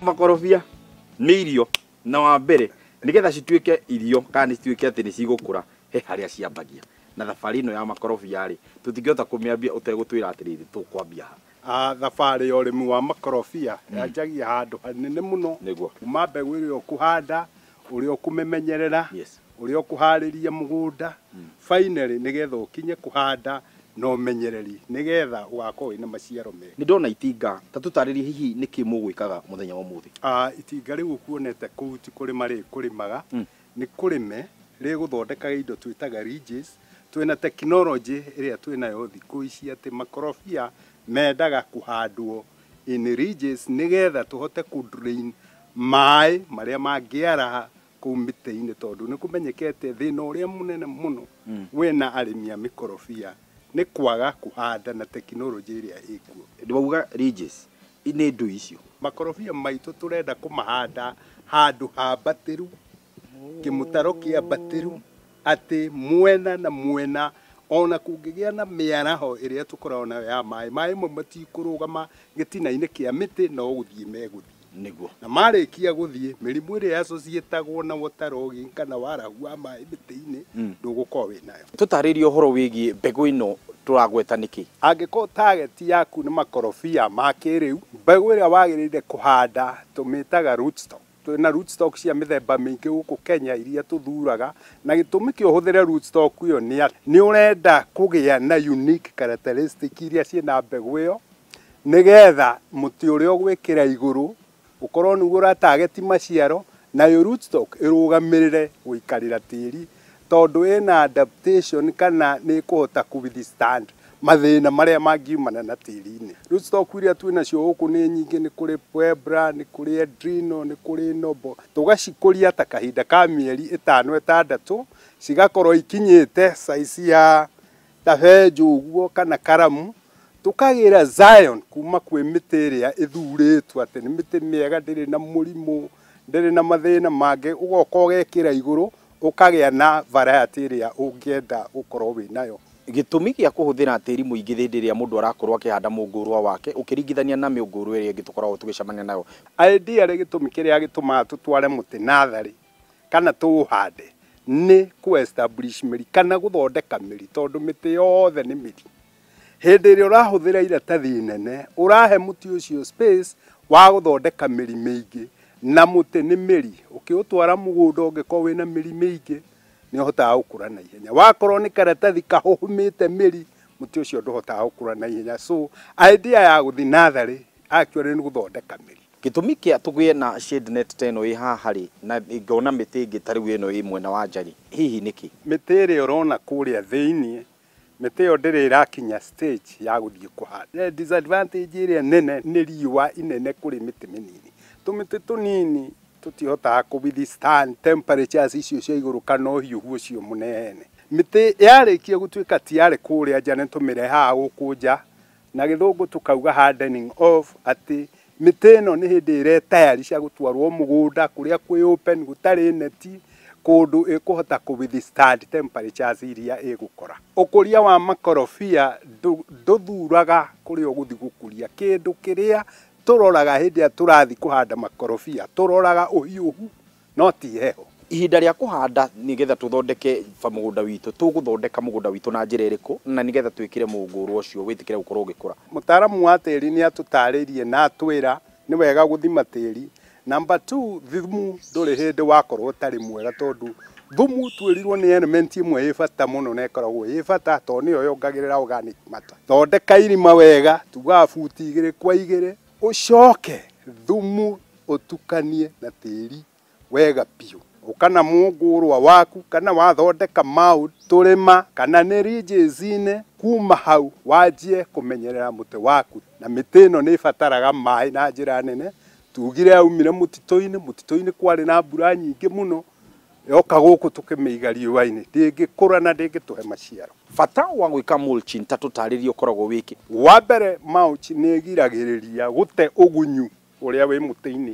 Makorobia nĩ irio na wa mbere nigetha cituĩke irio kana cituĩke atĩ nĩ cigũkũra he harĩa ciambagia. Na thabarĩ ĩno ya makorobia rĩ tũtingĩhota kũmĩambia ũtegũtwĩra atĩrĩrĩ tũkwambia ha. Thabarĩ ya ũrĩmi wa makorobia yanjagia handũ hanene mũno kuma mbegũ ĩrĩa ũkũhanda, ũrĩa ũkũmĩmenyerera, ũrĩa ũkũharĩria mũgũnda, finally nigetha ũkinye kũhanda na ũmenyereri nigetha ũgakorwo wĩna maciaro mega. Nĩ ndona itinga, ta tũtarĩrie hihi nĩkĩ mũgwĩkaga mũthenya wa ũmũthĩ? Itinga rĩu kuonete kũu ti kũrĩma rĩkũrĩmaga, nĩ kũrĩme rĩgũthondekaga indo twĩtaga ridges. Twĩna tekinoronjĩ ĩrĩa twĩnayo thikũ ici atĩ makorobia mendaga kũhandwo in ridges nigetha tũhote kũ-drain maĩ marĩa mangĩaraha kũu mĩtĩ-inĩ, tondũ nĩ kũmenyekete thĩna ũrĩa mũnene mũno wĩna arĩmi a mĩkorobia nĩ kwaga kũhanda na tekinoronjĩ ĩrĩa ĩkuo. Ndĩwauga ridges nĩ ndũ icio. Makorobia maitũ tũrenda kũmahanda handũ hambatĩru, kĩmũtaro kĩambatĩru, atĩ mwena na mwena ona kũngĩgĩa na mĩaraho ĩrĩa tũkoragwo nayo ya maĩ mau matikũrũgama gĩtina-inĩ kĩa mĩtĩ no gũthiĩ megũthiĩ. Nĩguo. Na marĩkia gũthiĩ mĩrimũ ĩrĩa associatagwo na waterlogging kana warahu wa maĩ mĩtĩ-inĩ ndũgũkorwo wĩnayo. Tũtarĩrie ũhoro wĩgiĩ mbegũ ĩno tũragweta nĩkĩ? Angĩkorwo target yaku nĩ makorobia ma kĩrĩu, mbegũ ĩrĩa wagĩrĩire kũhanda tũmĩtaga rootstock. Twĩna rootstock cia mĩthemba mĩingĩ gũkũ Kenya iria tũthuraga, na gĩtũmi kĩa ũhũthĩre rootstock ĩyo nĩ ũrenda kũgĩa na unique characteristic iria ciĩna mbegũ ĩyo nigetha mũtĩ ũrĩa ũgwĩkĩra igũrũ ũkorwo nĩguo ũratarget maciaro, nayo rootstock ĩrũgamĩrĩre gũikarĩra tĩri, tondũ ĩna adaptation kana nĩ kũhota kũ-withstand mathĩna marĩa mangiumana na tĩri-inĩ. Rootstock iria twĩnacio gũkũ nĩ nyingĩ, nĩ kũrĩ Puebla, nĩ kũrĩ Adrino, nĩ kũrĩ Nobo. Tũgacikũria ta kahinda ka mĩeri 5-6 cigakorwo ikinyĩte size ya ta benjũ ũguo kana karamu. Tukagĩra Zion kuma kwĩ mĩtĩ ĩrĩa ĩthurĩtwo atĩ nĩ mĩtĩ mĩega, ndĩrĩ na mũrimũ, ndĩrĩ na mathĩna mangĩ, ũgoka ũgekĩra igũrũ ũkagĩa na variety ĩrĩa ũngĩenda gũkorwo wĩnayo. Gĩtũmi gĩa kũhũthĩra tĩri mũingĩ hĩndĩ ĩrĩa mũndũ arakorwo akĩhanda mũngũrwa wake ũkĩringithania na mĩũngũrwa ĩrĩa ĩngĩ tũkoragwo tũgĩcemania nayo? Ideally gĩtũmi kĩrĩa gĩtũmaga tũtware mũtĩ natharĩ kana tũũhande nĩ kũ-establish mĩri kana gũthondeka mĩri, tondũ mĩtĩ yothe nĩ mĩri. Hĩndĩ ĩrĩa ũrahũthĩra iratathi inene ũrahe mũtĩ ũcio space wa gũthondeka mĩri mĩingĩ, na mũtĩ nĩ mĩri. Ũkĩũtwara mũgũnda ũngĩkorwo wĩna mĩri mĩingĩ nĩ ũhotaga gũkũra na ihenya. Wakorwo nĩ karatathi kahũhũmĩte mĩri, mũtĩ ũcio ndũhotaga gũkũra na ihenya. So idea ya gũthiĩ natharĩ actually nĩ gũthondeka mĩri. Gĩtũmi kĩa tũgĩe na shade net ta ĩno ĩ haha rĩ, na ngona mĩtĩ ĩngĩ ta rĩu ĩno ĩ mwena wa nja rĩ, hihi nĩkĩ? Mĩtĩ ĩrĩa ũrona kũrĩa thĩiniĩ, mĩtĩ ĩyo ndĩrĩ ĩrakinya stage ya gũthiĩ kũhanda. Disadvantage ĩrĩa nene nĩ riũa inene kũrĩ mĩtĩ mĩnini. Tũmĩtĩ tũnini tũtihotaga kũ-withstand temperatures icio cia igũrũ kana ũhiũhu ũcio mũnene. Mĩtĩ yarĩkia gũtuĩka tiarĩ kũrĩa nja nĩ tũmĩrehaga gũkũ nja, na gĩthũngũ tũkauga hardening off, atĩ mĩtĩ ĩno nĩ hĩndĩ ĩretayari cia gũtwarwo mũgũnda kũrĩa kwĩ open gũtarĩ neti, kũndũ ĩkũhota kũ-withstand temperatures iria ĩgũkora. Ũkũria wa makorobia ndũthuraga kũrĩa ũgũthiĩ gũkũria. Kĩndũ kĩrĩa tũroraga hĩndĩ ĩrĩa tũrathiĩ kũhanda makorobia, tũroraga ũhiũhu no ti heho. Ihinda rĩa kũhanda nĩgetha tũthondeke mũgũnda witũ, tũgũthondeka mũgũnda witũ na njĩra ĩrĩkũ na nĩgetha twĩkĩre mũngũrwa ũcio wĩtĩkĩre gũkorwo ũgĩkũra? Mũtaaramu wa tĩri nĩ atũtarĩirie na atwĩra nĩ wega gũthima tĩri. Number 2, thumu ndũrĩ hĩndĩ wakorwo ũtarĩ mwega, tondũ thumu twĩrirwo nĩ element ĩmwe ĩ bata mũno na ĩkoragwo ĩ bata, tondũ nĩyo yongagĩrĩra organic matter. Thondeka irima wega, tugaga buti 2 kwa 2, ũcoke thumu ũtukanie na tĩri wega biũ. Ũkana mũngũrwa waku kana wathondeka mound tũrĩma kana nĩ ridges-inĩ, kuma hau wanjie kũmenyerera mũtĩ waku. Na mĩtĩ ĩno nĩ ĩbataraga maĩ na njĩra nene. Tugire aumire mũtitũ-inĩ kwarĩ na mbura nyingĩ mũno, yoka gũkũ tũkĩmĩiga riũa-inĩ ndĩngĩkũra na ndĩngĩtũhe maciaro. Bata wa gwĩka mulching ta tũtarĩrie ũkoragwo wĩkĩ? Wa mbere mulch nĩ ĩgiragĩrĩria gũte ũgunyu ũrĩa wĩ mũtĩ-inĩ.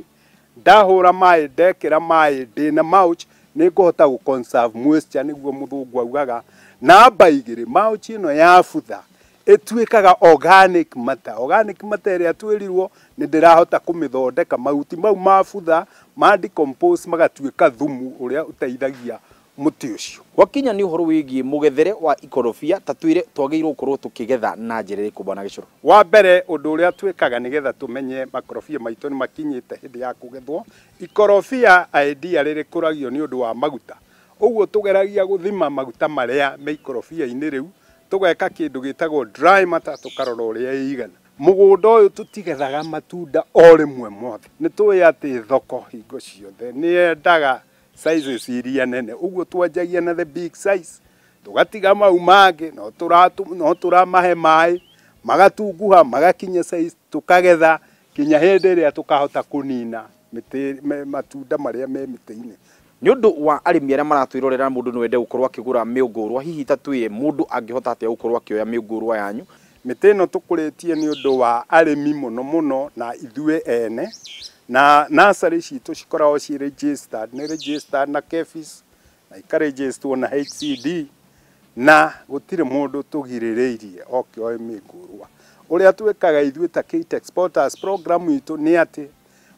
Ndahũra maĩ, ndekĩra maĩ, ndĩna mulch, nĩ ngũhota gũ-conserve moisture nĩguo mũthũngũ augaga. Namba 2, mulch ĩno ya butha ĩtuĩkaga organic matter. Organic matter ĩrĩa twĩrirwo nĩ ndĩrahota kũmĩthondeka, mahuti mau mabutha ma decompose magatuĩka thumu ũrĩa ũteithagia mũtĩ ũcio. Wakinya nĩ ũhoro wĩgiĩ mũgethere wa ikorobia, ta twĩre twagĩrĩirwo gũkorwo tũkĩgetha na njĩra ĩrĩkũ bwana Gĩcũra? Wa mbere ũndũ ũrĩa twĩkaga nĩgetha tũmenye makorobia maitũ nĩ makinyĩte hĩndĩ ya kũgethwo, ikorobia idea rĩrĩkũragio nĩ ũndũ wa maguta. Ũguo tũgeragia gũthima maguta marĩa me ikorobia-inĩ rĩu, tũgeka kĩndũ gĩtagwo dry matter, tũkarora ũrĩa ĩigana. Mũgũnda ũyũ tũtigethaga matunda o rĩmwe mothe. Nĩ tũĩ atĩ thoko hingo ciothe nĩ yendaga sizes iria nene, ũguo twanjagia na the big size, tũgatiga mau mangĩ, no tũramahe maĩ, magatunguha, magakinya size, tũkagetha kinya hĩndĩ ĩrĩa tũkahota kũnina matunda marĩa me mĩtĩ-inĩ. Nĩ ũndũ wa arĩmi arĩa maratwĩrorera, mũndũ no ende gũkorwo akĩgũra mĩũngũrwa, hihi ta twĩre mũndũ angĩhota atĩa gũkorwo akĩoya mĩũngũrwa yanyu? Mĩtĩ ĩno tũkũrĩtie nĩ ũndũ wa arĩmi mũno na ithuĩ ene, na nursery citũ cikoragwo ci registered, nĩ registered na KEPHIS na ikaregistrwo na HCD, na gũtirĩ mũndũ tũgirĩrĩirie oke oe mĩũngũrwa. Ũrĩa twĩkaga ithuĩ ta Kate Exporters program itũ nĩ atĩ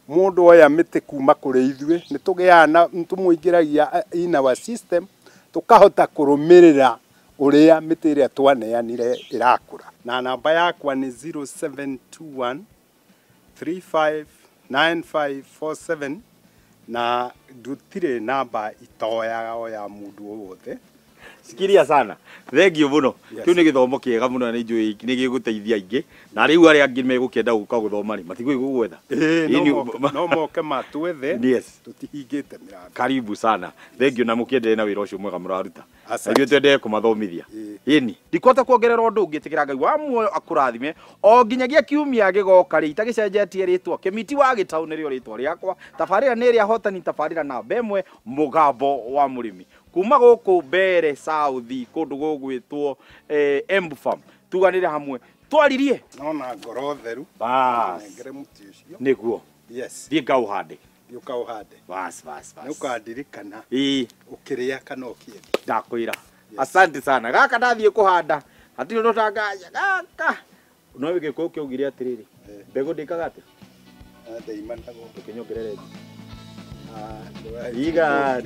mũndũ oya mĩtĩ kuma kũrĩ ithuĩ, nĩ tũgĩaga nĩ tũmũingĩragia in our system, tũkahota kũrũmĩrĩra ũrĩa mĩtĩ ĩrĩa twaneanire ĩrakũra. Na namba yakwa nĩ 0721 359547, na ndutirĩ namba itoyaga o ya mũndũ o wothe. Sikiria sana. Thengio mũno. Kĩu nĩ gĩthomo kĩega mũno na nĩ njũĩ nĩ gĩgũteithia aingĩ. Na rĩu arĩa angĩ megũkĩenda gũka gũthoma rĩ, matigũi gũgwetha. No moke matwethe. Yes. Tũtihingĩte mĩrango. Karibu sana. Thengio na mũkĩendelee na wĩra ũcio mwega mũraruta. Ithuĩ twendelee kũmathomithia. Ĩni. Ndikota kuongerera ũndũ ũngĩ, tĩkĩra Ngai wa muoyo akũrathime. O nginyagia kiumia gĩgoka rĩ, itagĩcenjetie rĩtwa. Kĩmiti wa Gĩtaũ nĩrĩo rĩtwa rĩakwa. Tabarĩra nĩ ĩrĩa hotani, tabarĩra namba 1, mũgambo wa mũrĩmi. Kuma gũkũ Mbere South, kũndũ gũgwĩtwo Embu Farm, tuganĩre hamwe twaririe nona ngoro theru ngere mũtĩ ũcio nĩguo. Yes, thiĩ ngaũhande. Bas. Nĩ ũkandirikana ũkĩrĩa kana ũkĩendia. Ndakwĩra. Asante sana. Gaka ndathiĩ kũhanda hatirĩ ũndũ tangaja gaka. No wĩgĩkwo ũkĩugire atĩrĩrĩ, mbegũ ndĩkaga atĩ ndeimanaga ũkĩnyongerere iga